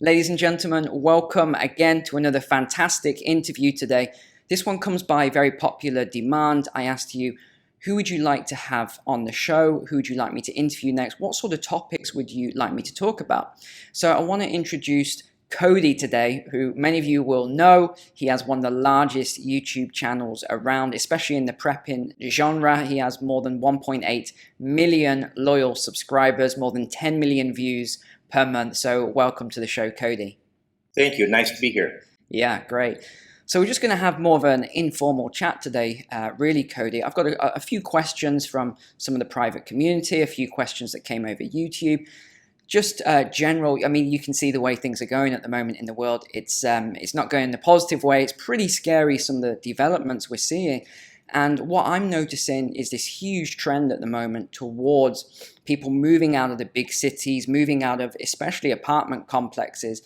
Ladies and gentlemen, welcome again to another fantastic interview today. This one comes by very popular demand. I asked you, who would you like to have on the show? Who would you like me to interview next? What sort of topics would you like me to talk about? So I want to introduce Cody today, who many of you will know. He has one of the largest YouTube channels around, especially in the prepping genre. He has more than 1.8 million loyal subscribers, more than 10 million views per month. So welcome to the show, Cody. Thank you. Nice to be here. Yeah, great. So we're just going to have more of an informal chat today, really, Cody. I've got a few questions from some of the private community, a few questions that came over YouTube. Just general, I mean, you can see the way things are going at the moment in the world. It's not going the positive way. It's pretty scary, some of the developments we're seeing. And what I'm noticing is this huge trend at the moment towards people moving out of the big cities, moving out of especially apartment complexes,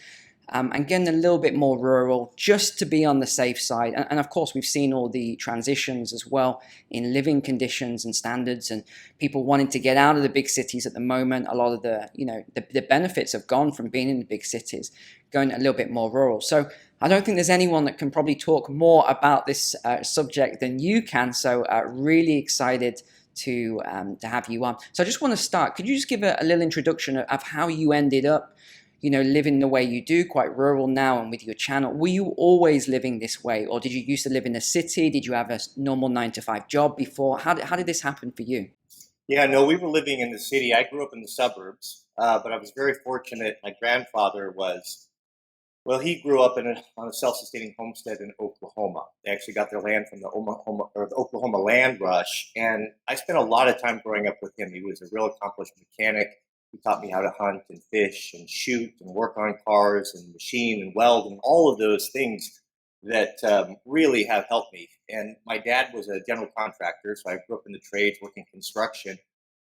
and getting a little bit more rural just to be on the safe side. And of course, we've seen all the transitions as well in living conditions and standards and people wanting to get out of the big cities at the moment. A lot of the benefits have gone from being in the big cities, going a little bit more rural. So I don't think there's anyone that can probably talk more about this subject than you can. So really excited to have you on. So I just want to start. Could you just give a little introduction of how you ended up, living the way you do, quite rural now, and with your channel? Were you always living this way, or did you used to live in a city? Did you have a normal 9-to-5 job before? How did this happen for you? Yeah, no, we were living in the city. I grew up in the suburbs, but I was very fortunate. My grandfather he grew up on a self-sustaining homestead in Oklahoma. They actually got their land from the Oklahoma land rush. And I spent a lot of time growing up with him. He was a real accomplished mechanic. He taught me how to hunt and fish and shoot and work on cars and machine and weld and all of those things that really have helped me. And my dad was a general contractor, so I grew up in the trades, working construction.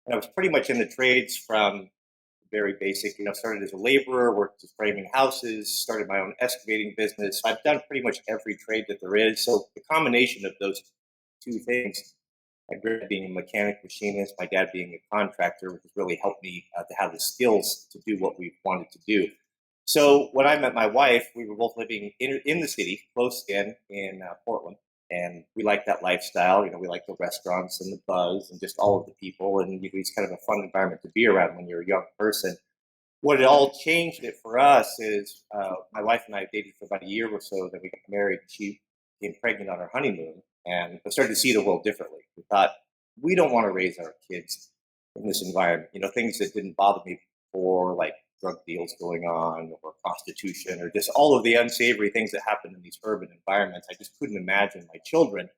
And I was pretty much in the trades from very basic, started as a laborer, worked as framing houses, started my own excavating business. So I've done pretty much every trade that there is. So the combination of those two things, my grew up being a mechanic machinist, my dad being a contractor, which has really helped me to have the skills to do what we wanted to do. So when I met my wife, we were both living in the city, close in Portland. And we like that lifestyle. We like the restaurants and the buzz and just all of the people. And it's kind of a fun environment to be around when you're a young person. What it all changed it for us is my wife and I dated for about a year or so. Then we got married. She became pregnant on her honeymoon. And we started to see the world differently. We thought, we don't want to raise our kids in this environment. Things that didn't bother me before, like drug deals going on or prostitution or just all of the unsavory things that happen in these urban environments. I just couldn't imagine my children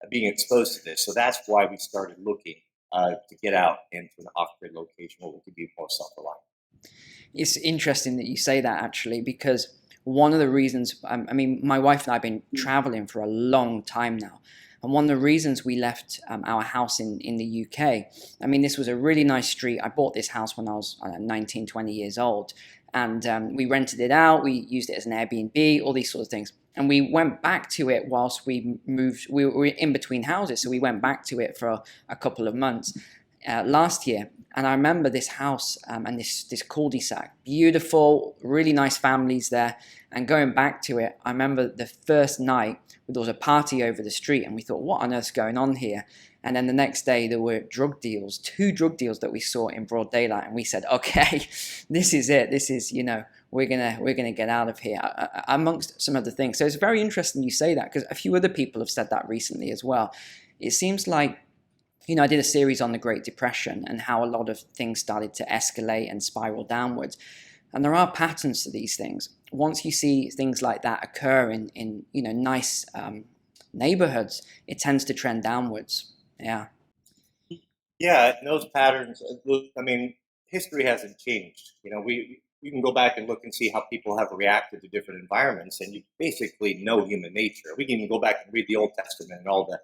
being exposed to this. So that's why we started looking to get out into an off-grid location where we could be more self-reliant. It's interesting that you say that, actually, because one of the reasons, my wife and I have been traveling for a long time now. And one of the reasons we left our house in the UK, this was a really nice street. I bought this house when I was 19, 20 years old. And we rented it out. We used it as an Airbnb, all these sorts of things. And we went back to it whilst we moved. We were in between houses. So we went back to it for a couple of months last year. And I remember this house and this cul-de-sac, beautiful, really nice families there. And going back to it, I remember the first night, there was a party over the street, and we thought, what on earth's going on here? And then the next day, there were two drug deals that we saw in broad daylight, and we said, okay, this is it. This is, we're gonna get out of here, amongst some other things. So it's very interesting you say that, because a few other people have said that recently as well. It seems like, I did a series on the Great Depression and how a lot of things started to escalate and spiral downwards. And there are patterns to these things. Once you see things like that occur in nice neighborhoods, it tends to trend downwards. Yeah. Yeah, those patterns. History hasn't changed. You can go back and look and see how people have reacted to different environments, and you basically know human nature. We can even go back and read the Old Testament and all the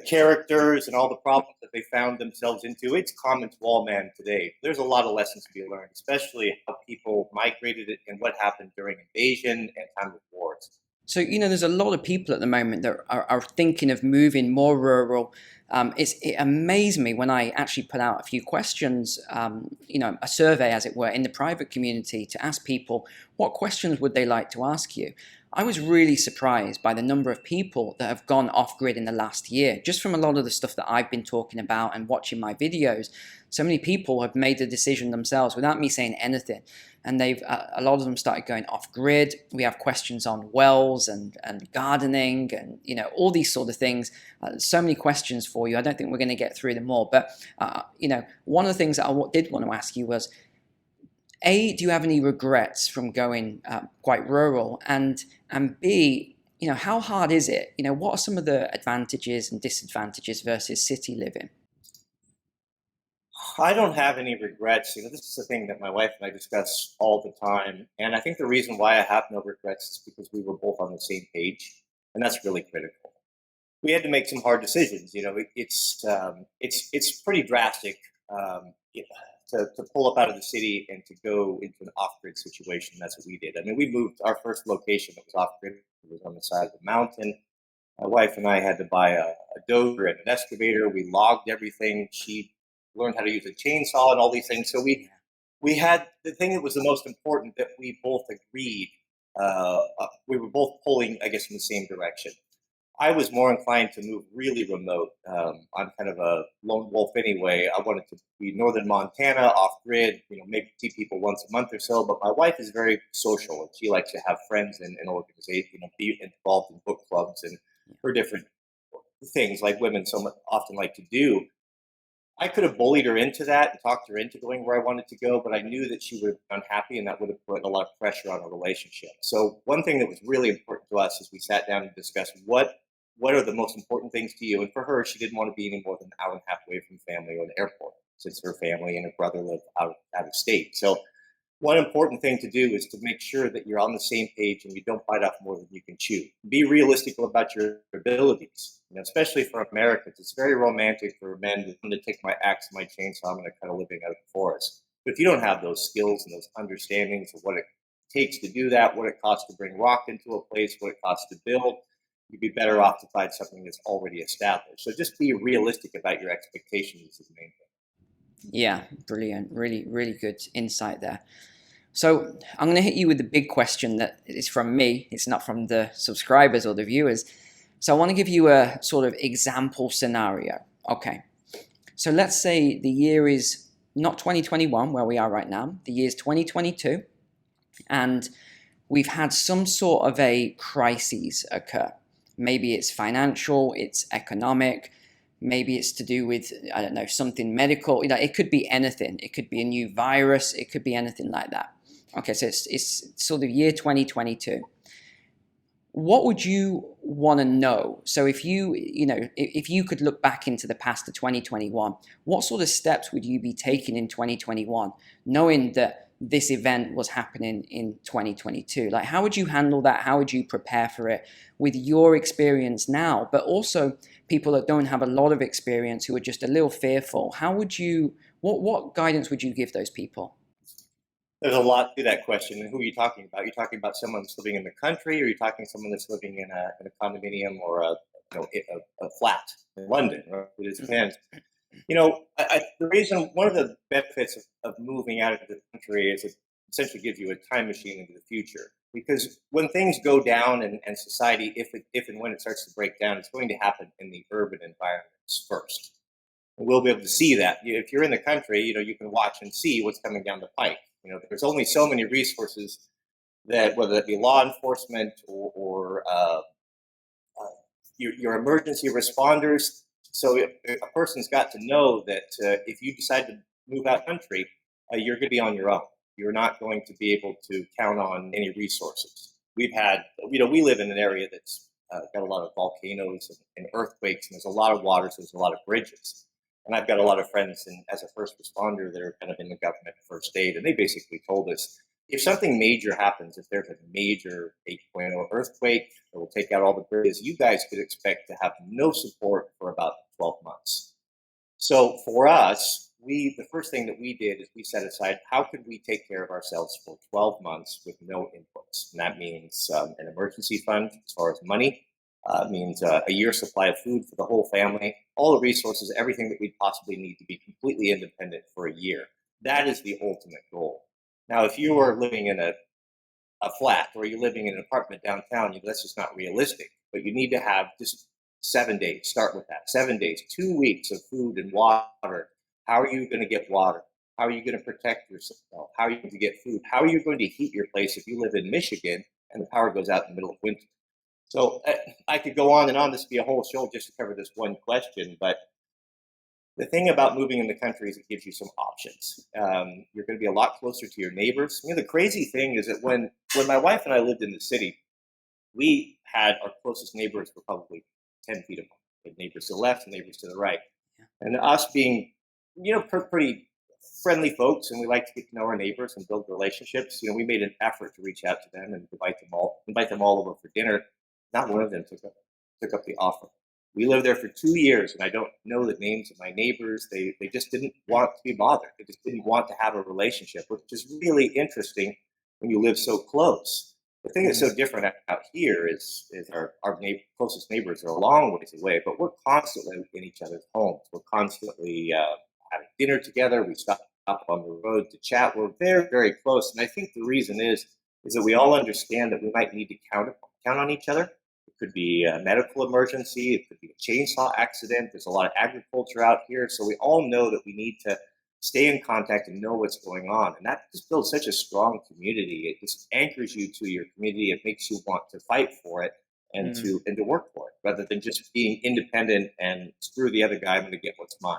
characters and all the problems that they found themselves into. It's common to all man today. There's a lot of lessons to be learned, especially how people migrated and what happened during invasion and time of wars. So, there's a lot of people at the moment that are thinking of moving more rural. It amazed me when I actually put out a few questions, a survey, as it were, in the private community to ask people what questions would they like to ask you. I was really surprised by the number of people that have gone off-grid in the last year, just from a lot of the stuff that I've been talking about and watching my videos. So many people have made the decision themselves without me saying anything, and a lot of them started going off-grid. We have questions on wells and gardening and all these sort of things. So many questions for you. I don't think we're going to get through them all, but one of the things that I did want to ask you was, A, do you have any regrets from going quite rural? And B, how hard is it? What are some of the advantages and disadvantages versus city living? I don't have any regrets. This is the thing that my wife and I discuss all the time. And I think the reason why I have no regrets is because we were both on the same page. And that's really critical. We had to make some hard decisions. It's pretty drastic to pull up out of the city and to go into an off-grid situation. That's what we did. I mean, we moved our first location that was off-grid. It was on the side of the mountain. My wife and I had to buy a dozer and an excavator. We logged everything. She learned how to use a chainsaw and all these things. So we had the thing that was the most important, that we both agreed. We were both pulling, I guess, in the same direction. I was more inclined to move really remote. I'm kind of a lone wolf anyway. I wanted to be northern Montana, off-grid, maybe see people once a month or so. But my wife is very social, and she likes to have friends in organizations, be involved in book clubs and for different things like women so often like to do. I could have bullied her into that and talked her into going where I wanted to go, but I knew that she would have been unhappy, and that would have put a lot of pressure on our relationship. So one thing that was really important to us is we sat down and discussed what are the most important things to you. And for her, she didn't want to be any more than an hour and a half away from family or an airport, since her family and her brother live out of state. So one important thing to do is to make sure that you're on the same page and you don't bite off more than you can chew. Be realistic about your abilities. Especially for Americans, it's very romantic for men to take my axe and my chainsaw, I'm going to cut a living out of the forest. But if you don't have those skills and those understandings of what it takes to do that, what it costs to bring rock into a place, what it costs to build, you'd be better off to find something that's already established. So just be realistic about your expectations is the main thing. Yeah, brilliant. Really, really good insight there. So I'm going to hit you with the big question that is from me. It's not from the subscribers or the viewers. So I want to give you a sort of example scenario. Okay. So let's say the year is not 2021, where we are right now. The year is 2022. And we've had some sort of a crisis occur. Maybe it's financial, it's economic, maybe it's to do with, I don't know, something medical. It could be anything. It could be a new virus. It could be anything like that. Okay, so it's sort of year 2022. What would you want to know? So if you could look back into the past to 2021, what sort of steps would you be taking in 2021, knowing that this event was happening in 2022? Like, how would you handle that? How would you prepare for it with your experience now, but also people that don't have a lot of experience who are just a little fearful? How would you, what guidance would you give those people? There's a lot to that question. And who are you talking about? You're talking about someone that's living in the country, or you're talking someone that's living in a condominium or a flat in London? Right? It just depends. One of the benefits of moving out of the country is it essentially gives you a time machine into the future. Because when things go down and society, if and when it starts to break down, it's going to happen in the urban environments first. And we'll be able to see that. If you're in the country, you can watch and see what's coming down the pike. There's only so many resources that, whether that be law enforcement or your emergency responders. So a person's got to know that if you decide to move out country, you're going to be on your own. You're not going to be able to count on any resources. We live in an area that's got a lot of volcanoes and earthquakes, and there's a lot of water, so there's a lot of bridges. And I've got a lot of friends as a first responder that are kind of in the government first aid, and they basically told us, if something major happens, if there's a major 8.0 earthquake that will take out all the bridges, you guys could expect to have no support for about 12 months. So for us, the first thing that we did is we set aside, how could we take care of ourselves for 12 months with no inputs? And that means an emergency fund as far as money. It means a year's supply of food for the whole family, all the resources, everything that we'd possibly need to be completely independent for a year. That is the ultimate goal. Now, if you are living in a flat or you're living in an apartment downtown, that's just not realistic. But you need to have just 7 days. Start with that. 7 days, 2 weeks of food and water. How are you going to get water? How are you going to protect yourself? How are you going to get food? How are you going to heat your place if you live in Michigan and the power goes out in the middle of winter? So I could go on and on. This would be a whole show just to cover this one question. But the thing about moving in the country is it gives you some options. You're going to be a lot closer to your neighbors. The crazy thing is that when my wife and I lived in the city, we had our closest neighbors were probably 10 feet apart. We had neighbors to the left and neighbors to the right. And us being, pretty friendly folks, and we like to get to know our neighbors and build relationships. We made an effort to reach out to them and invite them all over for dinner. Not one of them took up the offer. We lived there for 2 years, and I don't know the names of my neighbors. They just didn't want to be bothered. They just didn't want to have a relationship, which is really interesting when you live so close. The thing that's so different out here is our closest neighbors are a long ways away, but we're constantly in each other's homes. We're constantly having dinner together. We stop on the road to chat. We're very, very close, and I think the reason is that we all understand that we might need to count on each other. It could be a medical emergency. It could be a chainsaw accident. There's a lot of agriculture out here, so we all know that we need to stay in contact and know what's going on. And that just builds such a strong community. It just anchors you to your community. It makes you want to fight for it and to work for it, rather than just being independent and screw the other guy, I'm going to get what's mine.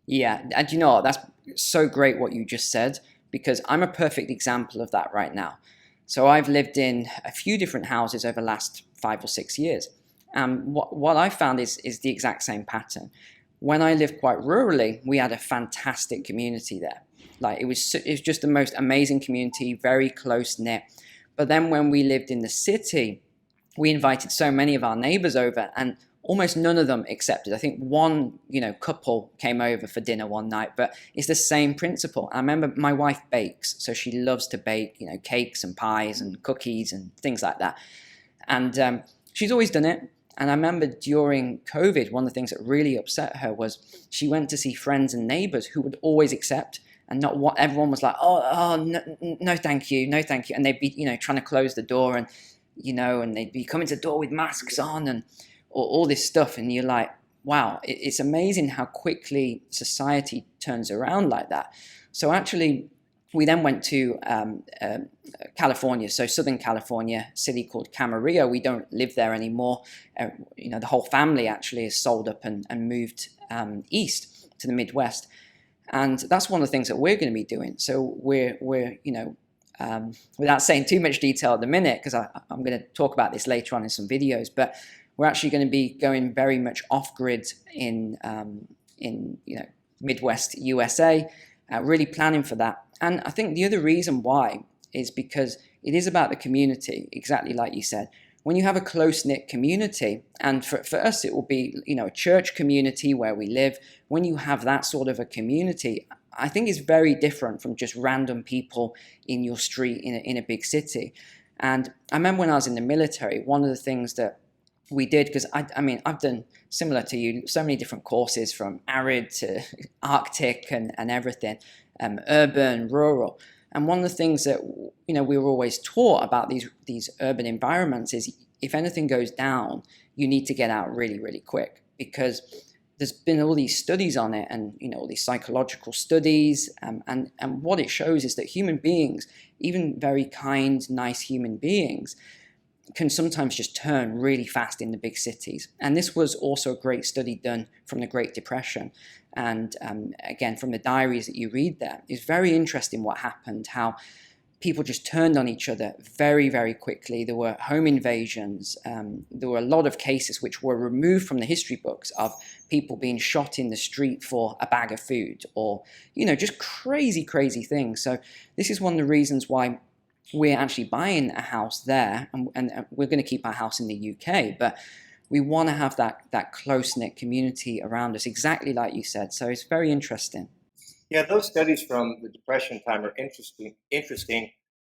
Yeah, and you know what? That's so great what you just said, because I'm a perfect example of that right now. So I've lived in a few different houses over the last 5 or 6 years. What I found is the exact same pattern. When I lived quite rurally, we had a fantastic community there. Like it was just the most amazing community, very close knit. But then when we lived in the city, we invited so many of our neighbors over, and almost none of them accepted. I think one, couple came over for dinner one night, but it's the same principle. I remember my wife bakes, so she loves to bake, cakes and pies and cookies and things like that. And she's always done it. And I remember during COVID, one of the things that really upset her was she went to see friends and neighbors who would always accept, and not what everyone was like, oh no, thank you, no, thank you. And they'd be, trying to close the door, and, and they'd be coming to the door with masks on and all this stuff. And you're like, wow, it's amazing how quickly society turns around like that. So actually, we then went to California, so Southern California, a city called Camarillo. We don't live there anymore. The whole family actually is sold up and moved east to the Midwest. And that's one of the things that we're going to be doing. So we're without saying too much detail at the minute, because I'm going to talk about this later on in some videos, but we're actually going to be going very much off-grid in Midwest USA, really planning for that. And I think the other reason why is because it is about the community, exactly like you said. When you have a close-knit community, and for us it will be a church community where we live, when you have that sort of a community, I think it's very different from just random people in your street in a big city. And I remember when I was in the military, one of the things that we did, because I've done similar to you, so many different courses from arid to Arctic and everything, urban, rural. And one of the things that we were always taught about these urban environments is if anything goes down, you need to get out really, really quick, because there's been all these studies on it, and all these psychological studies, and what it shows is that human beings, even very kind, nice human beings, can sometimes just turn really fast in the big cities. And this was also a great study done from the Great Depression. And again, from the diaries that you read there, it's very interesting what happened, how people just turned on each other very, very quickly. There were home invasions. There were a lot of cases which were removed from the history books of people being shot in the street for a bag of food, or, just crazy, crazy things. So this is one of the reasons why we're actually buying a house there, and we're going to keep our house in the UK, but we want to have that close-knit community around us, exactly like you said. So it's very interesting. Yeah, those studies from the Depression time are interesting.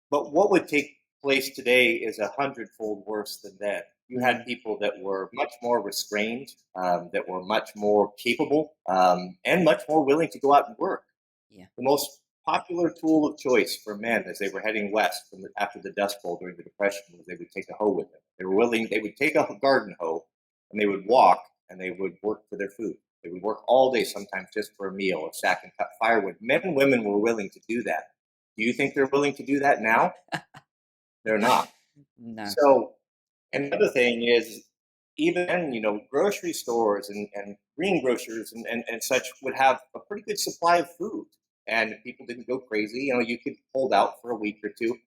But what would take place today is 100-fold worse than then. You had people that were much more restrained, that were much more capable, and much more willing to go out and work. Yeah. The most popular tool of choice for men as they were heading west after the Dust Bowl during the Depression was they would take a hoe with them. They would take a garden hoe and they would walk and they would work for their food. They would work all day, sometimes just for a meal, or sack and cut firewood. Men and women were willing to do that. Do you think they're willing to do that now? They're not. No. So, and the other thing is, even, grocery stores and greengrocers and such would have a pretty good supply of food, and people didn't go crazy. You could hold out for a week or two.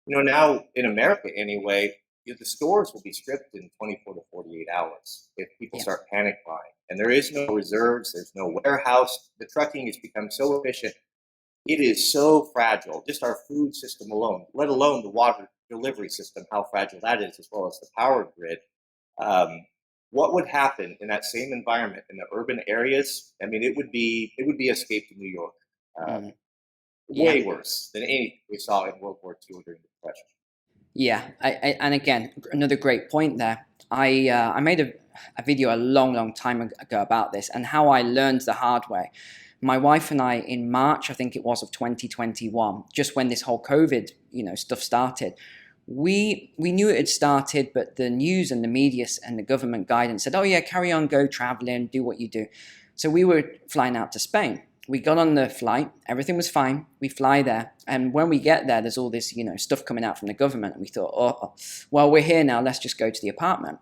Now in America anyway, the stores will be stripped in 24 to 48 hours if people start panic buying. And there is no reserves, there's no warehouse. The trucking has become so efficient. It is so fragile, just our food system alone, let alone the water delivery system, how fragile that is, as well as the power grid. What would happen in that same environment in the urban areas? I mean, it would be Escape to New York. Way worse than anything we saw in World War II during the Depression. Yeah, and again, another great point there. I made a video a long time ago about this and how I learned the hard way. My wife and I, in March, I think it was, of 2021, just when this whole COVID, stuff started, we knew it had started, but the news and the media and the government guidance said, oh yeah, carry on, go traveling, do what you do. So we were flying out to Spain. We got on the flight, everything was fine. We fly there, and when we get there, there's all this, stuff coming out from the government, and we thought, oh, well, we're here now, let's just go to the apartment.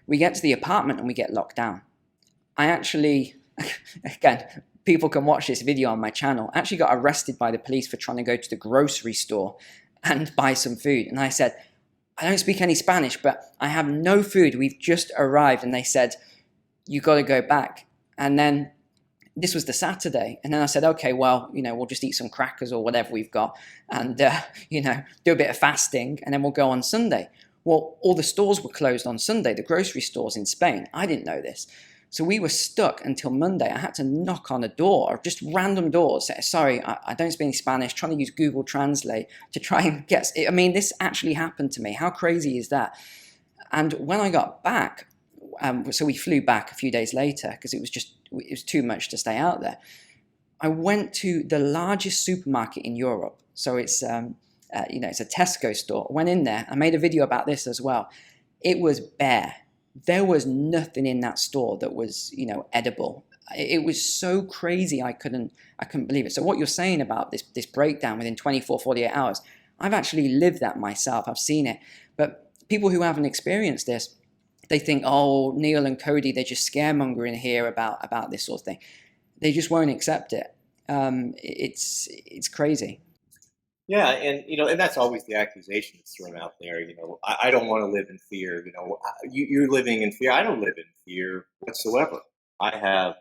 We get to the apartment and we get locked down. I actually, again, people can watch this video on my channel, actually got arrested by the police for trying to go to the grocery store and buy some food. And I said, I don't speak any Spanish, but I have no food. We've just arrived. And they said, you got to go back. And then this was the Saturday. And then I said, okay, well, we'll just eat some crackers or whatever we've got and, do a bit of fasting, and then we'll go on Sunday. Well, all the stores were closed on Sunday, the grocery stores in Spain. I didn't know this. So we were stuck until Monday. I had to knock on a door, just random doors. Sorry, I don't speak Spanish, trying to use Google Translate to try and get... I mean, this actually happened to me. How crazy is that? And when I got back, so we flew back a few days later because it was too much to stay out there. I went to the largest supermarket in Europe. So it's, it's a Tesco store. I went in there. I made a video about this as well. It was bare. There was nothing in that store that was, edible. It was so crazy. I couldn't believe it. So what you're saying about this breakdown within 24, 48 hours, I've actually lived that myself. I've seen it. But people who haven't experienced this, they think, oh, Neil and Cody, they're just scaremongering here about this sort of thing. They just won't accept it. It's crazy. Yeah, and that's always the accusation that's thrown out there. I don't want to live in fear. You're living in fear. I don't live in fear whatsoever. I have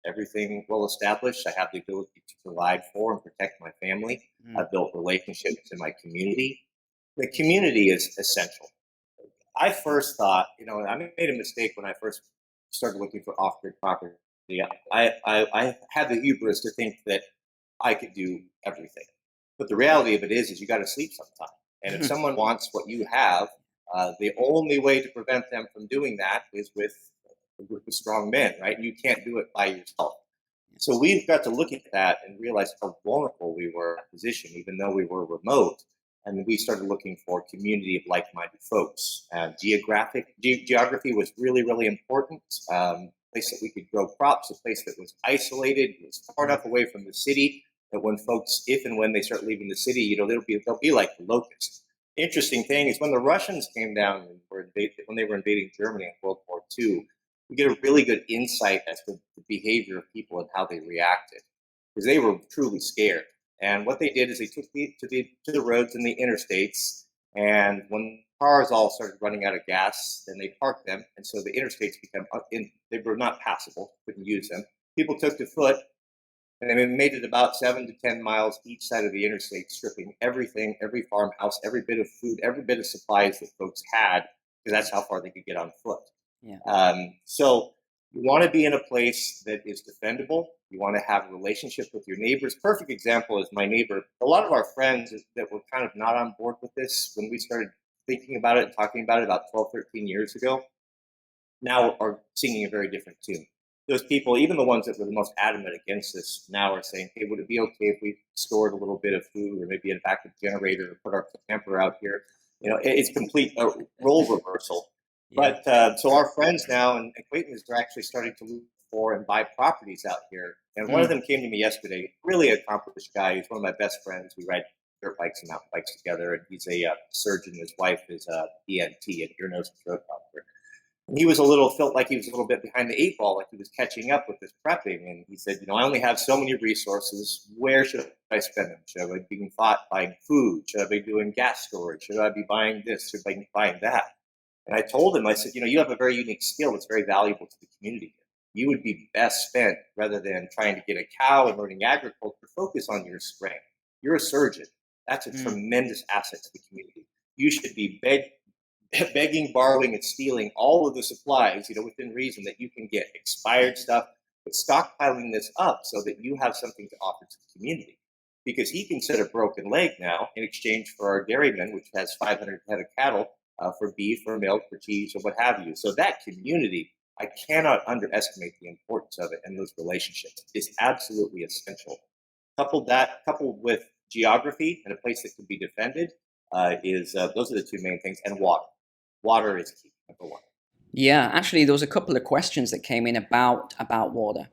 everything well established. I have the ability to provide for and protect my family. I've built relationships in my community. The community is essential. I first thought, I made a mistake when I first started looking for off-grid property. I had the hubris to think that I could do everything. But the reality of it is you got to sleep sometime. And if someone wants what you have, the only way to prevent them from doing that is with a group of strong men, right? You can't do it by yourself. So we've got to look at that and realize how vulnerable we were in that position, even though we were remote. And we started looking for a community of like-minded folks. Geography was really, really important. A place that we could grow crops, a place that was isolated, was far enough away from the city that when folks, if and when they start leaving the city, they'll be like the locusts. Interesting thing is when the Russians came down and when they were invading Germany in World War II, we get a really good insight as to the behavior of people and how they reacted, because they were truly scared. And what they did is they took to the roads and the interstates, and when cars all started running out of gas, then they parked them, and so the interstates they were not passable, couldn't use them. People took to foot, and they made it about 7 to 10 miles each side of the interstate, stripping everything, every farmhouse, every bit of food, every bit of supplies that folks had, because that's how far they could get on foot. Yeah. So you want to be in a place that is defendable, You want to have a relationship with your neighbors. Perfect example is my neighbor. A lot of our friends that were kind of not on board with this when we started thinking about it and talking about it about 12, 13 years ago, now are singing a very different tune. Those people, even the ones that were the most adamant against this, now are saying, hey, would it be okay if we stored a little bit of food or maybe in a backup generator or put our camper out here? It's complete role reversal. Yeah. But so our friends now and acquaintances are actually starting to look for and buy properties out here. And one of them came to me yesterday, really accomplished guy. He's one of my best friends. We ride dirt bikes and mountain bikes together. And he's a surgeon. His wife is a ENT, an ear, nose, and throat doctor. And he felt like he was a little bit behind the eight ball, like he was catching up with this prepping. And he said, I only have so many resources. Where should I spend them? Should I be buying food? Should I be doing gas storage? Should I be buying this? Should I be buying that? And I told him, I said, you have a very unique skill that's very valuable to the community. You would be best spent, rather than trying to get a cow and learning agriculture, focus on your strength. You're a surgeon. That's a tremendous asset to the community. You should be begging, borrowing, and stealing all of the supplies, within reason, that you can get expired stuff, but stockpiling this up so that you have something to offer to the community. Because he can set a broken leg now in exchange for our dairyman, which has 500 head of cattle, for beef, for milk, for cheese, or what have you. So that community, I cannot underestimate the importance of it, and those relationships is absolutely essential. Coupled with geography and a place that can be defended, those are the two main things, and water. Water is key, number one. Yeah, actually, there was a couple of questions that came in about water,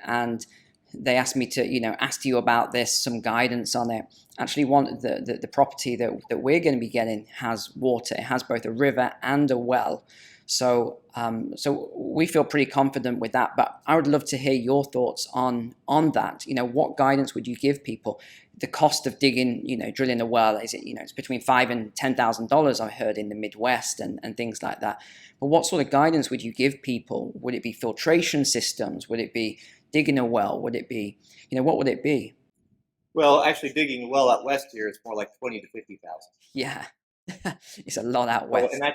and they asked me to, ask you about this, some guidance on it. Actually, the property that we're going to be getting has water. It has both a river and a well. So we feel pretty confident with that. But I would love to hear your thoughts on that. What guidance would you give people? The cost of drilling a well, is it, it's between $5,000 and $10,000, I heard, in the Midwest and things like that. But what sort of guidance would you give people? Would it be filtration systems? Would it be digging a well? Would it be, what would it be? Well, actually, digging a well out west here is more like 20 to 50,000. Yeah, it's a lot out west. And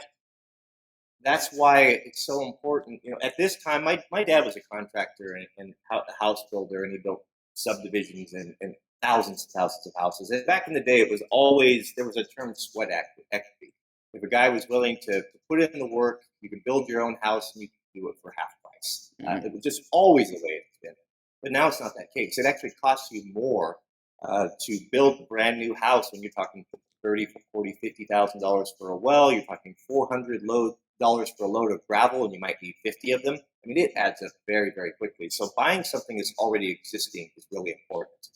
that's why it's so important. At this time, my dad was a contractor and a house builder, and he built subdivisions and thousands of houses. And back in the day, there was a term sweat equity. If a guy was willing to put in the work, you could build your own house and you could do it for half price. It was just always the way it's been. But now it's not that case. It actually costs you more to build a brand new house when you're talking $30,000, $40,000, $50,000 for a well. You're talking $400 for a load of gravel, and you might need 50 of them. I mean, it adds up very, very quickly. So buying something that's already existing is really important.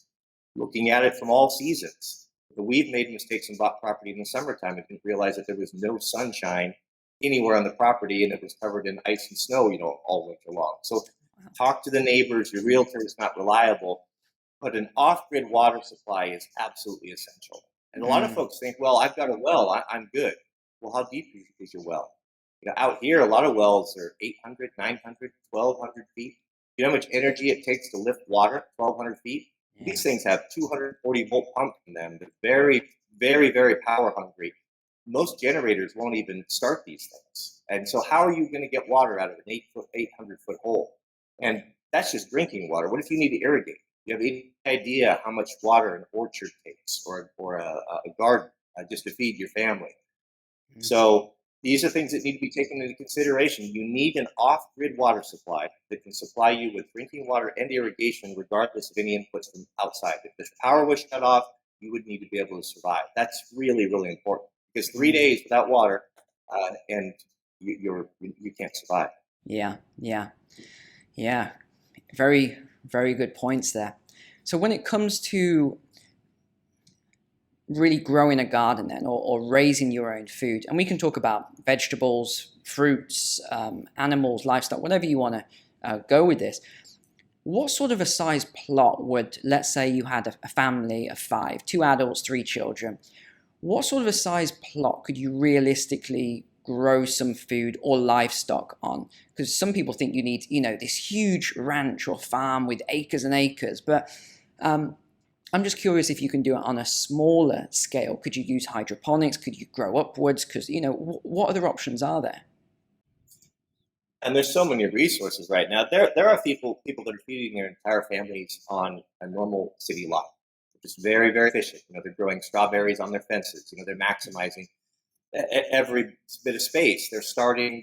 Looking at it from all seasons. We've made mistakes and bought property in the summertime and didn't realize that there was no sunshine anywhere on the property, and it was covered in ice and snow, all winter long. So talk to the neighbors. Your realtor is not reliable, but an off-grid water supply is absolutely essential. And a lot of folks think, well, I've got a well, I'm good. Well, how deep is your well? Out here, a lot of wells are 800, 900, 1,200 feet. You know how much energy it takes to lift water 1,200 feet? Yeah. These things have 240 volt pumps in them. They're very, very, very power hungry. Most generators won't even start these things. And so how are you going to get water out of an 800-foot hole? And that's just drinking water. What if you need to irrigate? Do you have any idea how much water an orchard takes or a garden just to feed your family? Mm-hmm. So these are things that need to be taken into consideration. You need an off-grid water supply that can supply you with drinking water and irrigation regardless of any inputs from outside. If the power was shut off, you would need to be able to survive. That's really, really important, because 3 days without water and you can't survive. Yeah. Very, very good points there. So when it comes to really growing a garden then, or raising your own food, and we can talk about vegetables, fruits, animals, livestock, whatever you want to go with this, what sort of a size plot would, let's say you had a family of 5, 2 adults, 3 children, what sort of a size plot could you realistically grow some food or livestock on? Because some people think you need, this huge ranch or farm with acres and acres, but I'm just curious if you can do it on a smaller scale. Could you use hydroponics? Could you grow upwards? Because, what other options are there? And there's so many resources right now. There are people that are feeding their entire families on a normal city lot, which is very, very efficient. They're growing strawberries on their fences. They're maximizing every bit of space. They're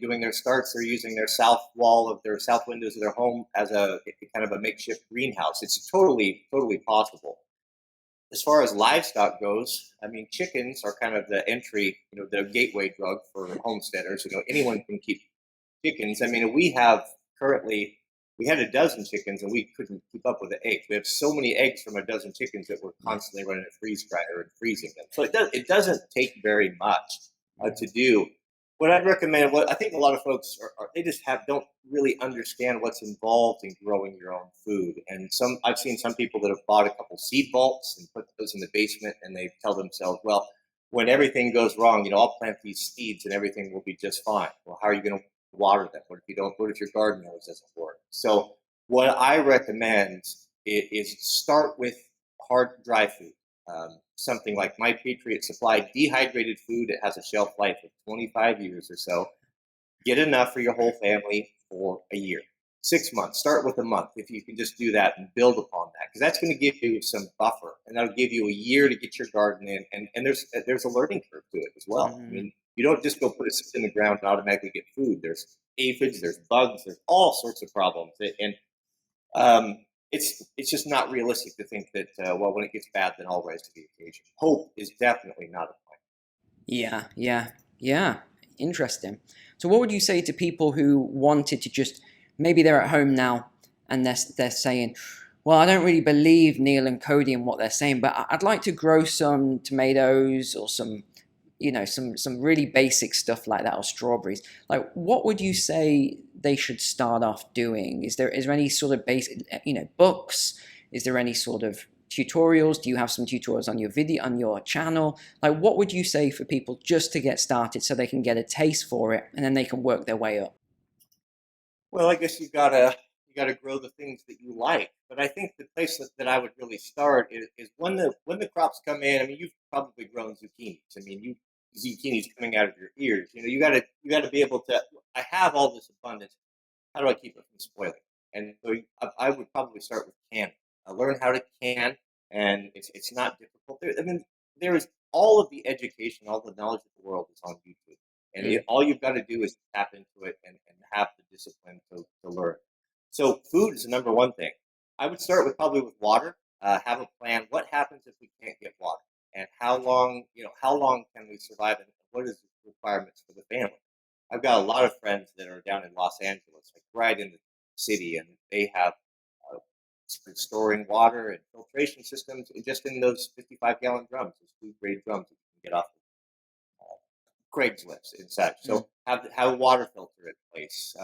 doing their starts. They're using their south wall of their south windows of their home as a kind of a makeshift greenhouse. It's totally, totally possible. As far as livestock goes, I mean, chickens are kind of the entry, the gateway drug for homesteaders. Anyone can keep chickens. I mean, we had a dozen chickens and we couldn't keep up with the eggs. We have so many eggs from a dozen chickens that we're constantly running a freeze dryer and freezing them. So it doesn't take very much to do. What I'd recommend, what I think a lot of folks they just don't really understand what's involved in growing your own food. And I've seen some people that have bought a couple seed vaults and put those in the basement, and they tell themselves, well, when everything goes wrong, I'll plant these seeds and everything will be just fine. Well, how are you going to water them? What if you don't? What if your garden hose doesn't work? So what I recommend is start with hard dry food. Something like My Patriot Supply dehydrated food. It has a shelf life of 25 years or so. Get enough for your whole family for a year. 6 months. Start with a month if you can just do that and build upon that, because that's going to give you some buffer, and that'll give you a year to get your garden in. And there's a learning curve to it as well. I mean, you don't just go put it in the ground and automatically get food. There's aphids, there's bugs, there's all sorts of problems, and it's just not realistic to think that well, when it gets bad, then I'll rise to the occasion. Hope is definitely not a plan. Yeah. Interesting. So what would you say to people who wanted to just, maybe they're at home now and they're saying, well, I don't really believe Neil and Cody and what they're saying, but I'd like to grow some tomatoes or some really basic stuff like that, or strawberries. Like, what would you say they should start off doing? Is there any sort of basic, books? Is there any sort of tutorials? Do you have some tutorials on your channel? Like, what would you say for people just to get started so they can get a taste for it and then they can work their way up? Well, I guess you gotta grow the things that you like. But I think the place that I would really start is when the crops come in. I mean, you've probably grown zucchinis. I mean, zucchinis coming out of your ears. You gotta be able to. I have all this abundance. How do I keep it from spoiling? And so I would probably start with canning. I learn how to can, and it's not difficult. There is all of the education, all the knowledge of the world is on YouTube, and all you've got to do is tap into it and have the discipline to learn. So food is the number one thing. I would start with probably with water. Have a plan. What happens if we can't get water, and how long? How long can we survive, and what is the requirements for the family? I've got a lot of friends that are down in Los Angeles, like right in the city, and they have storing water and filtration systems just in those 55-gallon drums, those food-grade drums that you can get off Craigslist and such. So have a water filter in place.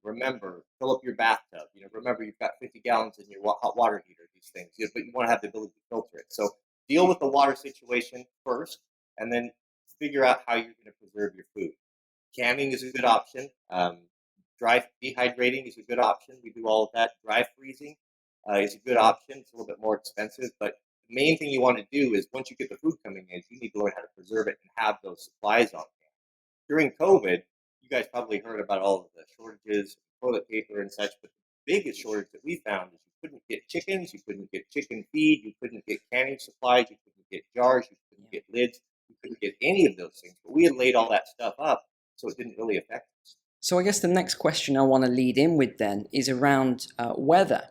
Remember, fill up your bathtub. Remember you've got 50 gallons in your hot water heater. These things, but you want to have the ability to filter it. So deal with the water situation first, and then figure out how you're going to preserve your food. Canning is a good option. Dry dehydrating is a good option. We do all of that. Dry freezing is a good option. It's a little bit more expensive, but the main thing you want to do is once you get the food coming in, you need to learn how to preserve it and have those supplies on hand. During COVID, you guys probably heard about all of the shortages, toilet paper and such, but the biggest shortage that we found is you couldn't get chickens, you couldn't get chicken feed, you couldn't get canning supplies, you couldn't get jars, you couldn't get lids, you couldn't get any of those things. But we had laid all that stuff up, so it didn't really affect us. So I guess the next question I want to lead in with then is around weather.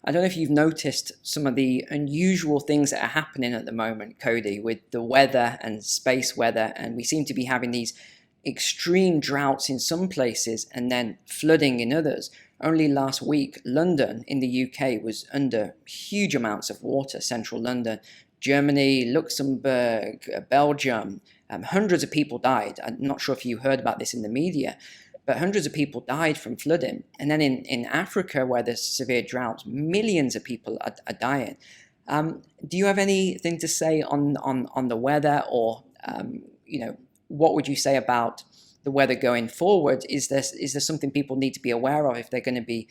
I don't know if you've noticed some of the unusual things that are happening at the moment, Cody, with the weather and space weather, and we seem to be having these extreme droughts in some places and then flooding in others. Only last week, London in the UK was under huge amounts of water, central London. Germany, Luxembourg, Belgium, hundreds of people died. I'm not sure if you heard about this in the media, but hundreds of people died from flooding. And then in Africa, where there's severe droughts, millions of people are dying. Do you have anything to say on the weather, or what would you say about the weather going forward? Is there something people need to be aware of if they're going to be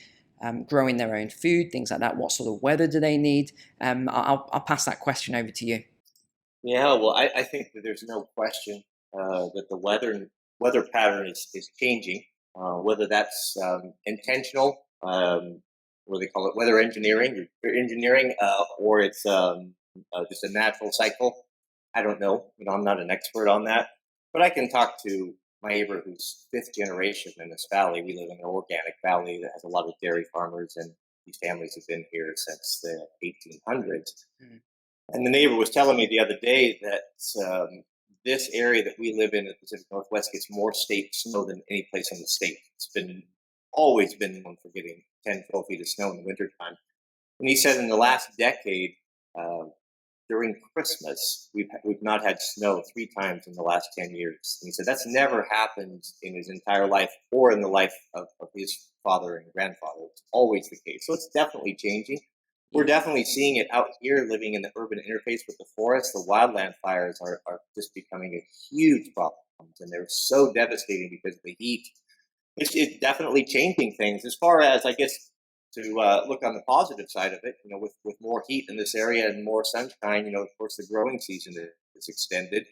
growing their own food, things like that? What sort of weather do they need? I'll pass that question over to you. Yeah, well, I think that there's no question that the weather pattern is changing. whether that's intentional, what do they call it, weather engineering, or it's just a natural cycle. I don't know. I'm not an expert on that, but I can talk to my neighbor who's fifth generation in this valley. We live in an organic valley that has a lot of dairy farmers, and these families have been here since the 1800s. Mm. And the neighbor was telling me the other day that this area that we live in the Pacific Northwest gets more state snow than any place in the state. It's been always been known for getting 10, 12 feet of snow in the wintertime. And he said in the last decade, uh, during Christmas, we've not had snow 3 times in the last 10 years. And he said that's never happened in his entire life or in the life of his father and grandfather. It's always the case. So it's definitely changing. We're definitely seeing it out here living in the urban interface with the forest. The wildland fires are just becoming a huge problem. And they're so devastating because of the heat. It's definitely changing things. As far as, I guess, to look on the positive side of it, with more heat in this area and more sunshine, of course, the growing season is extended.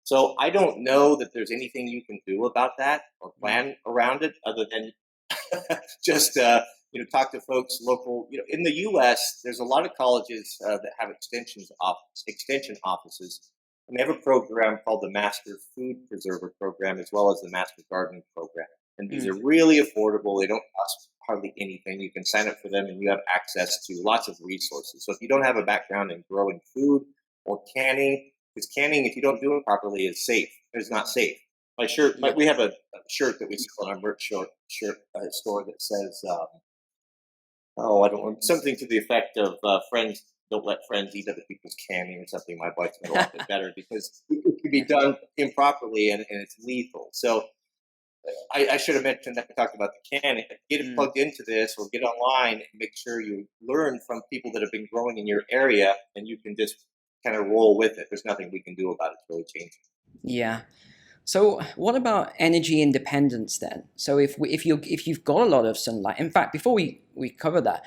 So I don't know that there's anything you can do about that or plan around it other than just talk to folks local. In the U.S., there's a lot of colleges that have extension offices, and they have a program called the Master Food Preserver Program, as well as the Master Gardening Program. And these are really affordable. They don't cost hardly anything. You can sign up for them, and you have access to lots of resources. So if you don't have a background in growing food or canning, because canning, if you don't do it properly, is safe. It's not safe. My shirt, we have a shirt that we sell on our merch store that says, I don't know, something to the effect of friends don't let friends eat other people's canning or something. My wife's made a lot better because it can be done improperly and it's lethal. So I should have mentioned that we talked about the canning. Get it plugged into this or get online and make sure you learn from people that have been growing in your area, and you can just kind of roll with it. There's nothing we can do about it. It's really changing. Yeah. So what about energy independence then? So if you've got a lot of sunlight, in fact, before we cover that,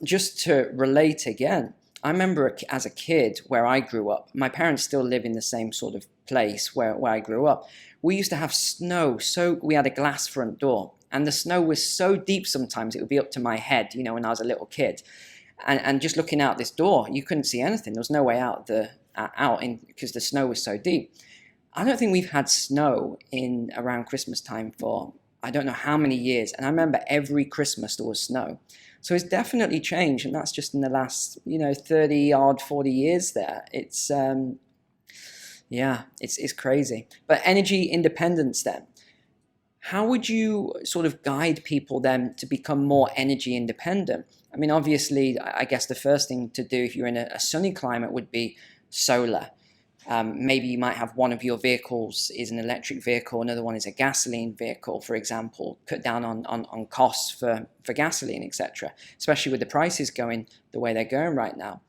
just to relate again, I remember as a kid where I grew up, my parents still live in the same sort of place where I grew up. We used to have snow, so we had a glass front door, and the snow was so deep sometimes it would be up to my head, when I was a little kid. And just looking out this door, you couldn't see anything. There was no way out because the snow was so deep. I don't think we've had snow in around Christmas time for I don't know how many years. And I remember every Christmas there was snow. So it's definitely changed. And that's just in the last, 30 odd, 40 years there. It's, it's crazy. But energy independence then. How would you sort of guide people then to become more energy independent? I mean, obviously, I guess the first thing to do if you're in a sunny climate would be solar. Maybe you might have one of your vehicles is an electric vehicle, another one is a gasoline vehicle, for example. Cut down on costs for gasoline, etc., especially with the prices going the way they're going right now.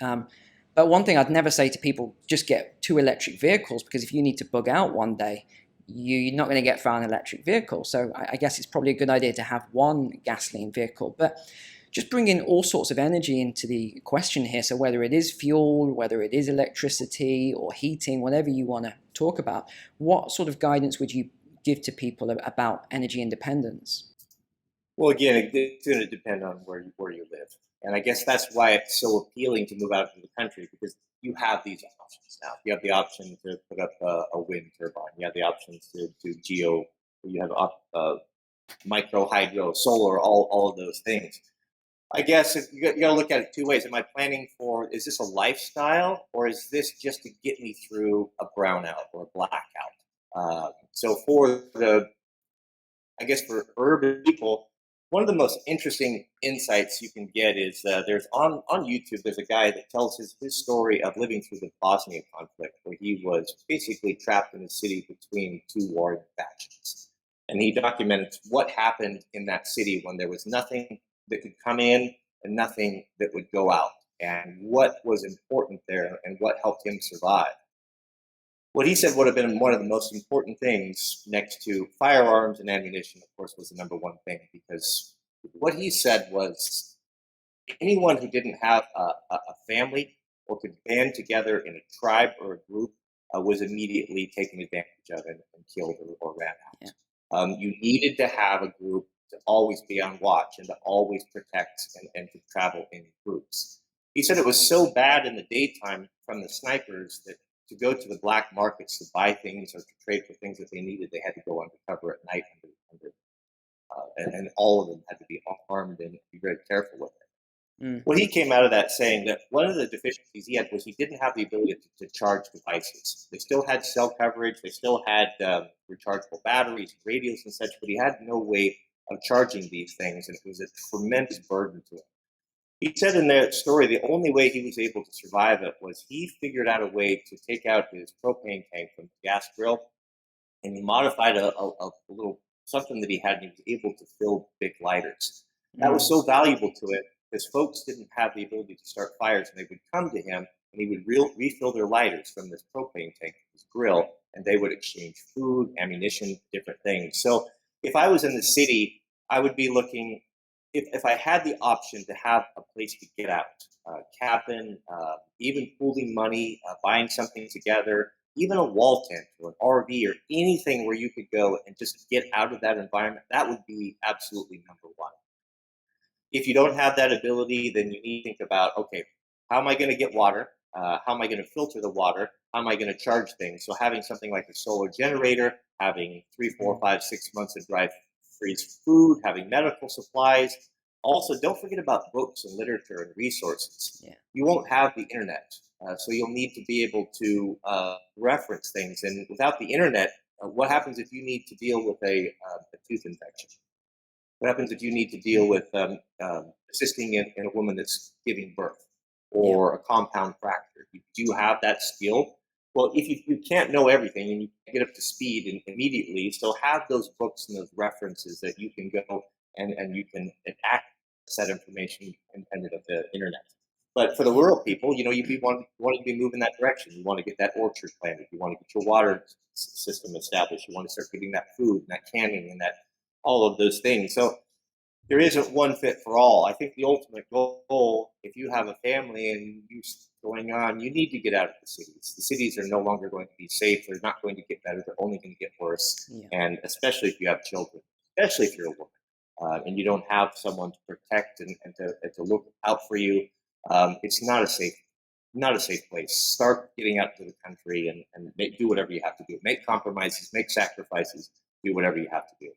But one thing I'd never say to people, just get 2 electric vehicles, because if you need to bug out one day, you're not going to get far an electric vehicle. So I guess it's probably a good idea to have one gasoline vehicle. But just bringing all sorts of energy into the question here. So whether it is fuel, whether it is electricity or heating, whatever you want to talk about, what sort of guidance would you give to people about energy independence? Well, again, it's going to depend on where you live. And I guess that's why it's so appealing to move out of the country, because you have these options now. You have the option to put up a wind turbine. You have the options to do geo. You have micro hydro, solar, all of those things. I guess you got to look at it 2 ways. Am I planning for, is this a lifestyle, or is this just to get me through a brownout or a blackout? So for urban people, one of the most interesting insights you can get is there's on YouTube, there's a guy that tells his story of living through the Bosnia conflict, where he was basically trapped in a city between 2 warring factions. And he documented what happened in that city when there was nothing that could come in and nothing that would go out, and what was important there and what helped him survive. What he said would have been one of the most important things next to firearms and ammunition, of course, was the number one thing, because what he said was anyone who didn't have a family or could band together in a tribe or a group was immediately taken advantage of and killed or ran out. Yeah. You needed to have a group to always be on watch and to always protect and to travel in groups. He said it was so bad in the daytime from the snipers that to go to the black markets to buy things or to trade for things that they needed, they had to go undercover at night and all of them had to be armed and be very careful with it. Well, he came out of that saying that one of the deficiencies he had was he didn't have the ability to charge devices. They still had cell coverage, they still had rechargeable batteries, radios and such, but he had no way of charging these things, and it was a tremendous burden to him. He said in that story the only way he was able to survive it was he figured out a way to take out his propane tank from the gas grill, and he modified a little something that he had, and he was able to fill big lighters. That was so valuable to it because folks didn't have the ability to start fires, and they would come to him, and he would refill their lighters from this propane tank, his grill, and they would exchange food, ammunition, different things. So if I was in the city, I would be looking, if I had the option to have a place to get out, cabin, even pooling money, buying something together, even a wall tent or an RV or anything where you could go and just get out of that environment, that would be absolutely number one. If you don't have that ability, then you need to think about, okay, how am I going to get water? How am I going to filter the water? How am I going to charge things? So having something like a solar generator, having 3, 4, 5, 6 months of dry freeze food, having medical supplies. Also, don't forget about books and literature and resources. Yeah. You won't have the internet, so you'll need to be able to reference things. And without the internet, what happens if you need to deal with a tooth infection? What happens if you need to deal with assisting in a woman that's giving birth or a compound fracture? Do you have that skill? Well, if you can't know everything and you get up to speed immediately, so have those books and those references that you can go and you can access that information independent of the internet. But for the rural people, you want to be moving that direction. You want to get that orchard planted. You want to get your water system established. You want to start getting that food and that canning and that all of those things. So there isn't one fit for all. I think the ultimate goal, if you have a family and you're going on, you need to get out of the cities. The cities are no longer going to be safe. They're not going to get better. They're only going to get worse. Yeah. And especially if you have children, especially if you're a woman and you don't have someone to protect and to look out for you, it's not a safe place. Start getting out to the country and do whatever you have to do. Make compromises, make sacrifices, do whatever you have to do.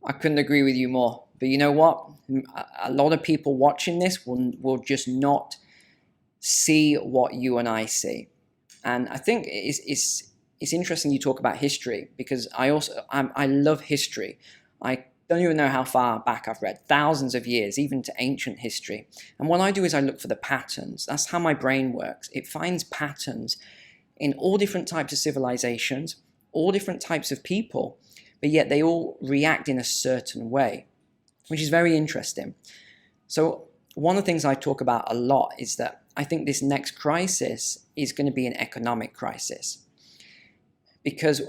I couldn't agree with you more. But you know what? A lot of people watching this will just not see what you and I see. And I think it's interesting you talk about history, because I love history. I don't even know how far back I've read, thousands of years, even to ancient history. And what I do is I look for the patterns. That's how my brain works. It finds patterns in all different types of civilizations, all different types of people, but yet they all react in a certain way, which is very interesting. So one of the things I talk about a lot is that I think this next crisis is going to be an economic crisis. Because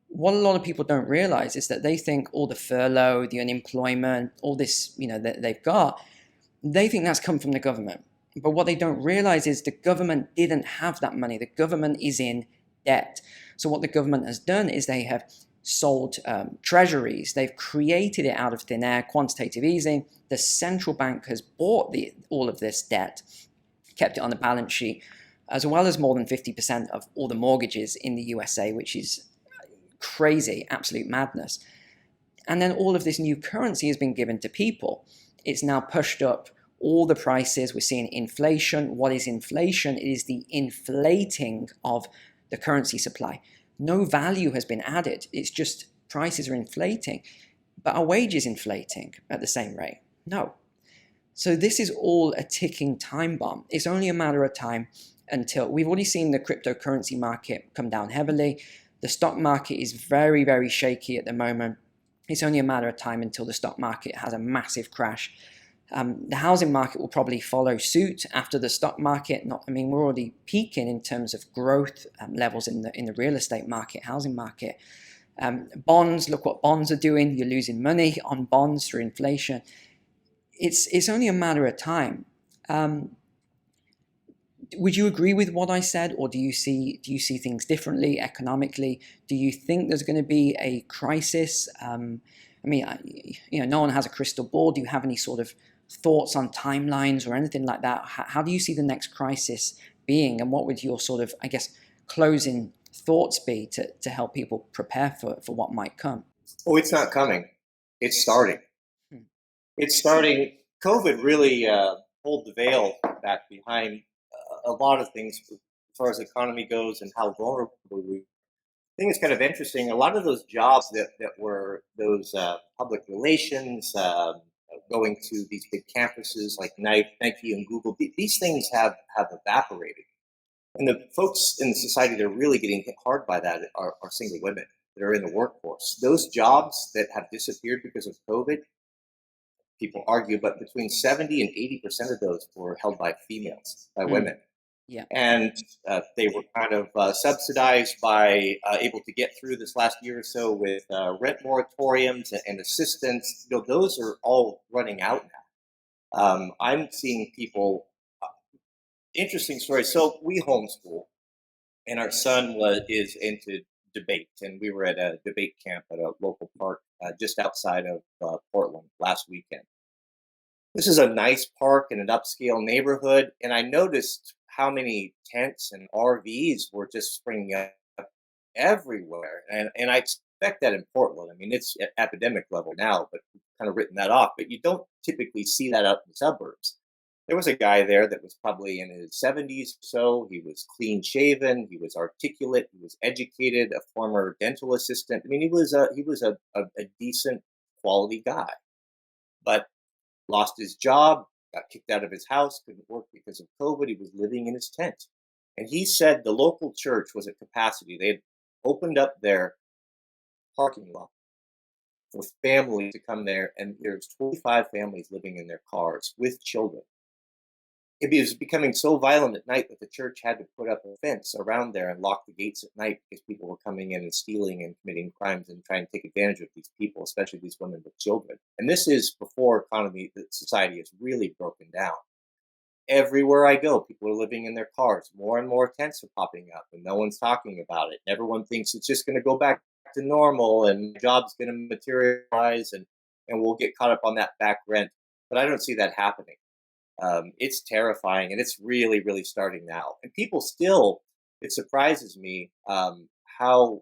what a lot of people don't realize is that they think all the furlough, the unemployment, all this, that they've got, they think that's come from the government. But what they don't realize is the government didn't have that money. The government is in debt. So what the government has done is they have sold treasuries. They've created it out of thin air, quantitative easing. The central bank has bought all of this debt, kept it on the balance sheet, as well as more than 50% of all the mortgages in the USA, which is crazy, absolute madness. And then all of this new currency has been given to people. It's now pushed up all the prices. We're seeing inflation. What is inflation? It is the inflating of the currency supply. No value has been added. It's just prices are inflating. But are wages inflating at the same rate? No. So this is all a ticking time bomb. It's only a matter of time until we've already seen the cryptocurrency market come down heavily. The stock market is very, very shaky at the moment. It's only a matter of time until the stock market has a massive crash. The housing market will probably follow suit after the stock market. We're already peaking in terms of growth levels in the real estate market, housing market. Bonds, look what bonds are doing. You're losing money on bonds through inflation. It's only a matter of time. would you agree with what I said, or do you see things differently economically? Do you think there's going to be a crisis? I mean, no one has a crystal ball. Do you have any sort of thoughts on timelines or anything like that? How do you see the next crisis being, and what would your sort of, I guess, closing thoughts be to help people prepare for what might come? Oh, it's not coming. It's starting. Hmm. It's starting. COVID really pulled the veil back behind a lot of things as far as the economy goes and how vulnerable we. I think it's kind of interesting. A lot of those jobs that were those public relations, going to these big campuses like Nike and Google, these things have evaporated. And the folks in the society that are really getting hit hard by that are single women that are in the workforce. Those jobs that have disappeared because of COVID, people argue, but between 70 and 80% of those were held by females, by women. Yeah. And they were kind of subsidized by able to get through this last year or so with rent moratoriums and assistance. Those are all running out now. I'm seeing people, interesting story. So we homeschool, and our son is into debate, and we were at a debate camp at a local park just outside of Portland last weekend. This is a nice park in an upscale neighborhood, and I noticed how many tents and RVs were just springing up everywhere. And I expect that in Portland. I mean, it's at epidemic level now, but we've kind of written that off. But you don't typically see that out in the suburbs. There was a guy there that was probably in his 70s or so. He was clean shaven. He was articulate. He was educated. A former dental assistant. I mean, he was a decent quality guy, but lost his job, got kicked out of his house, couldn't work because of COVID. He was living in his tent, and he said the local church was at capacity. They had opened up their parking lot for families to come there, and there's 25 families living in their cars with children. It was becoming so violent at night that the church had to put up a fence around there and lock the gates at night because people were coming in and stealing and committing crimes and trying to take advantage of these people, especially these women with children. And this is before society is really broken down. Everywhere I go, people are living in their cars. More and more tents are popping up, and no one's talking about it. And everyone thinks it's just going to go back to normal, and the job's going to materialize, and we'll get caught up on that back rent. But I don't see that happening. It's terrifying, and it's really, really starting now. And people still, it surprises me how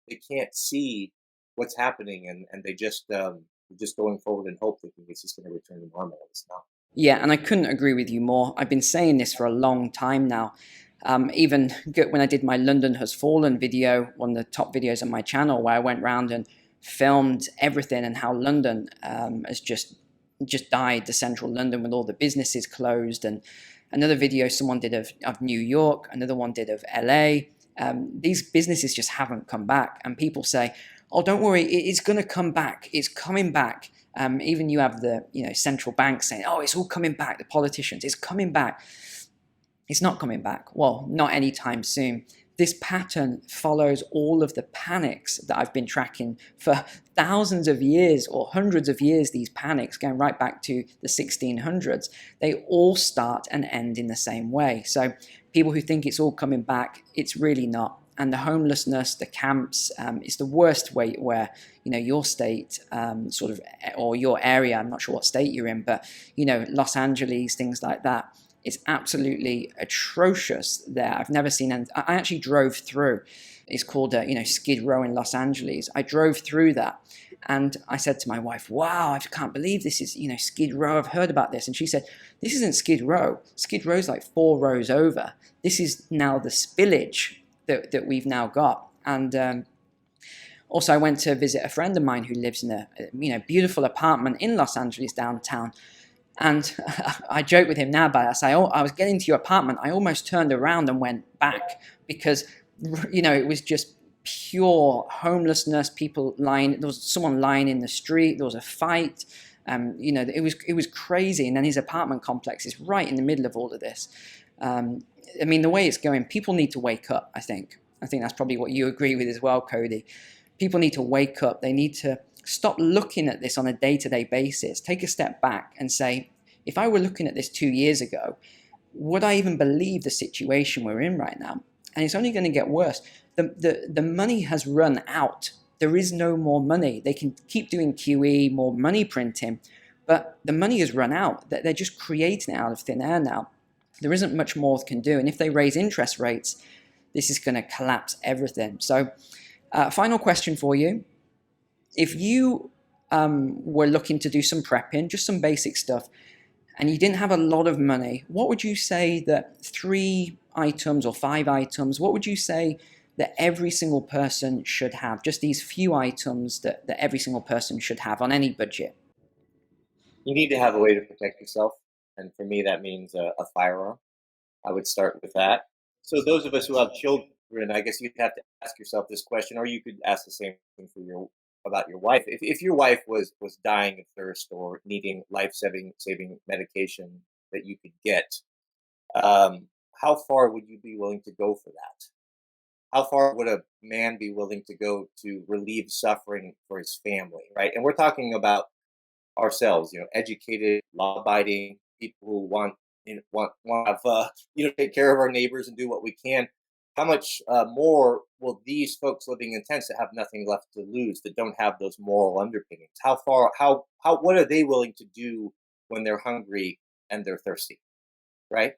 they can't see what's happening, and they just going forward and hope thinking it's just going to return to normal. It's not. Yeah, and I couldn't agree with you more. I've been saying this for a long time now. Even when I did my London Has Fallen video, one of the top videos on my channel, where I went around and filmed everything and how London has just died, the central London, with all the businesses closed. And another video someone did of New York, another one did of LA. These businesses just haven't come back, and people say, oh, don't worry, it's going to come back, it's coming back. Even you have the central bank saying, oh, it's all coming back, the politicians, it's coming back. It's not coming back. Well, not anytime soon. This pattern follows all of the panics that I've been tracking for thousands of years or hundreds of years. These panics going right back to the 1600s, they all start and end in the same way. So people who think it's all coming back, it's really not. And the homelessness, the camps, is the worst way where, your state or your area, I'm not sure what state you're in, but, Los Angeles, things like that. It's absolutely atrocious there. I've never seen anything. I actually drove through. It's called, Skid Row in Los Angeles. I drove through that, and I said to my wife, wow, I can't believe this is, Skid Row. I've heard about this. And she said, this isn't Skid Row. Skid Row's like 4 rows over. This is now the spillage that we've now got. And also, I went to visit a friend of mine who lives in a beautiful apartment in Los Angeles downtown. And I joke with him now about it. I say, I was getting to your apartment. I almost turned around and went back because, it was just pure homelessness, people lying. There was someone lying in the street. There was a fight. It was crazy. And then his apartment complex is right in the middle of all of this. The way it's going, people need to wake up, I think. I think that's probably what you agree with as well, Cody. People need to wake up. They need to stop looking at this on a day-to-day basis. Take a step back and say, if I were looking at this 2 years ago, would I even believe the situation we're in right now? And it's only going to get worse. The money has run out. There is no more money. They can keep doing QE, more money printing, but the money has run out. They're just creating it out of thin air now. There isn't much more they can do. And if they raise interest rates, this is going to collapse everything. So, final question for you. If you were looking to do some prepping, just some basic stuff, and you didn't have a lot of money, what would you say that 3 items or 5 items, what would you say that every single person should have? Just these few items that every single person should have on any budget. You need to have a way to protect yourself, and for me, that means a firearm. I would start with that. So those of us who have children, I guess you'd have to ask yourself this question, or you could ask the same thing for about your wife. If your wife was dying of thirst or needing life saving medication that you could get, how far would you be willing to go for that? How far would a man be willing to go to relieve suffering for his family, right? And we're talking about ourselves, educated, law-abiding people who want to have, take care of our neighbors and do what we can. How much more will these folks living in tents that have nothing left to lose, that don't have those moral underpinnings? What are they willing to do when they're hungry and they're thirsty, right?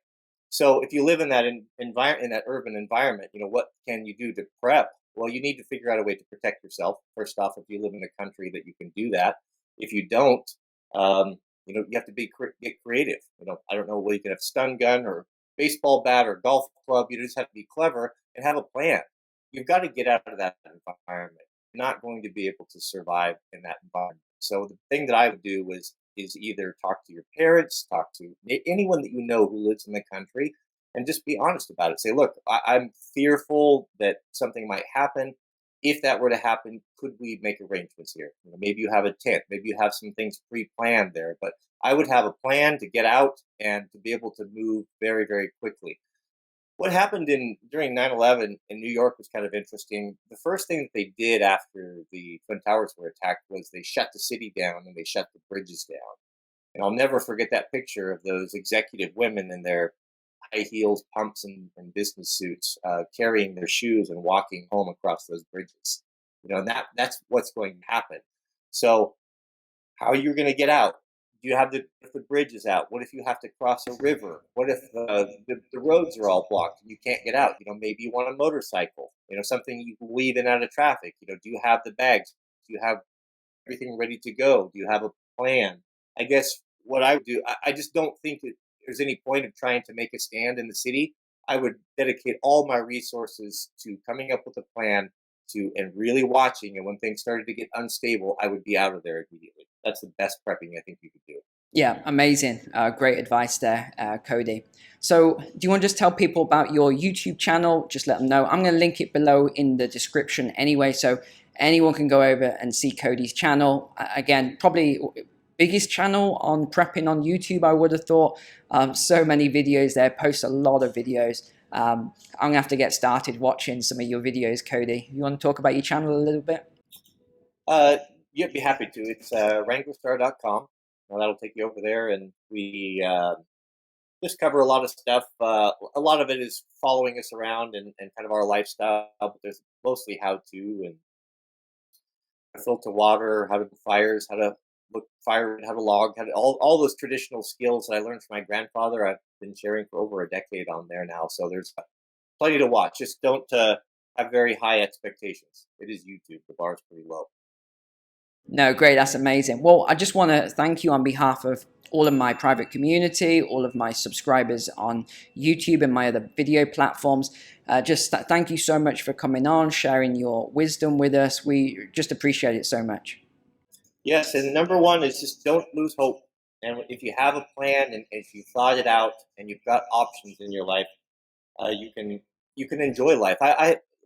So if you live in that in that urban environment, what can you do to prep? Well, you need to figure out a way to protect yourself. First off, if you live in a country that you can do that. If you don't, you have to get creative. I don't know whether you can have a stun gun or baseball bat or golf club. You just have to be clever and have a plan. You've got to get out of that environment. You're not going to be able to survive in that environment. So the thing that I would do is either talk to your parents, talk to anyone that you know who lives in the country, and just be honest about it. Say, look, I'm fearful that something might happen. If that were to happen, could we make arrangements here? Maybe you have a tent, maybe you have some things pre-planned there, but I would have a plan to get out and to be able to move very, very quickly. What happened during 9/11 in New York was kind of interesting. The first thing that they did after the Twin Towers were attacked was they shut the city down and they shut the bridges down. And I'll never forget that picture of those executive women in their high heels, pumps, and business suits, carrying their shoes and walking home across those bridges. And that's what's going to happen. So, how are you going to get out? Do you have if the bridge is out? What if you have to cross a river? What if the roads are all blocked and you can't get out? Maybe you want a motorcycle. Something you can weave in out of traffic. Do you have the bags? Do you have everything ready to go? Do you have a plan? I guess what I would do, I just don't think that there's any point of trying to make a stand in the city. I would dedicate all my resources to coming up with a plan and really watching. And when things started to get unstable, I would be out of there immediately. That's the best prepping I think you could do. Yeah, amazing. Great advice there, Cody. So do you want to just tell people about your YouTube channel? Just let them know. I'm going to link it below in the description anyway, so anyone can go over and see Cody's channel. Again, probably biggest channel on prepping on YouTube, I would have thought. So many videos there, posts a lot of videos. I'm going to have to get started watching some of your videos, Cody. You want to talk about your channel a little bit? You'd be happy to. It's Wranglerstar.com. Well, that'll take you over there, and we just cover a lot of stuff. A lot of it is following us around and kind of our lifestyle, but there's mostly how-to and how to filter water, how to do fires, how to look fire, how to log, all those traditional skills that I learned from my grandfather. I've been sharing for over a decade on there now, so there's plenty to watch. Just don't have very high expectations. It is YouTube. The bar is pretty low. No, great. That's amazing. Well, I just want to thank you on behalf of all of my private community, all of my subscribers on YouTube and my other video platforms. Thank you so much for coming on, sharing your wisdom with us. We just appreciate it so much. Yes, and number one is just don't lose hope. And if you have a plan and if you thought it out and you've got options in your life, you can enjoy life.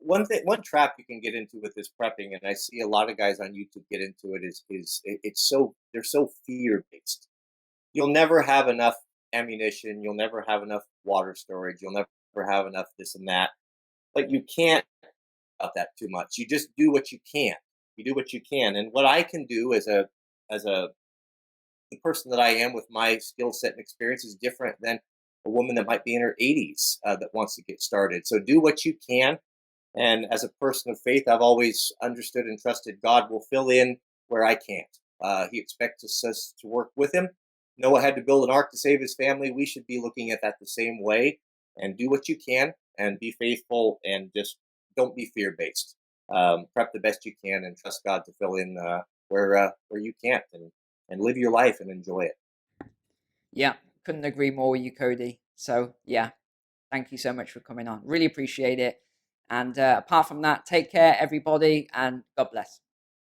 One trap you can get into with this prepping, and I see a lot of guys on YouTube get into it, they're so fear based. You'll never have enough ammunition. You'll never have enough water storage. You'll never have enough this and that. But you can't about that too much. You just do what you can. You do what you can, and what I can do as the person that I am with my skill set and experience is different than a woman that might be in her 80s that wants to get started. So do what you can. And as a person of faith, I've always understood and trusted God will fill in where I can't. He expects us to work with him. Noah had to build an ark to save his family. We should be looking at that the same way, and do what you can and be faithful, and just don't be fear-based. Prep the best you can and trust God to fill in where you can't, and live your life and enjoy it. Yeah, couldn't agree more with you, Cody. So yeah, thank you so much for coming on. Really appreciate it. And apart from that, take care, everybody, and God bless.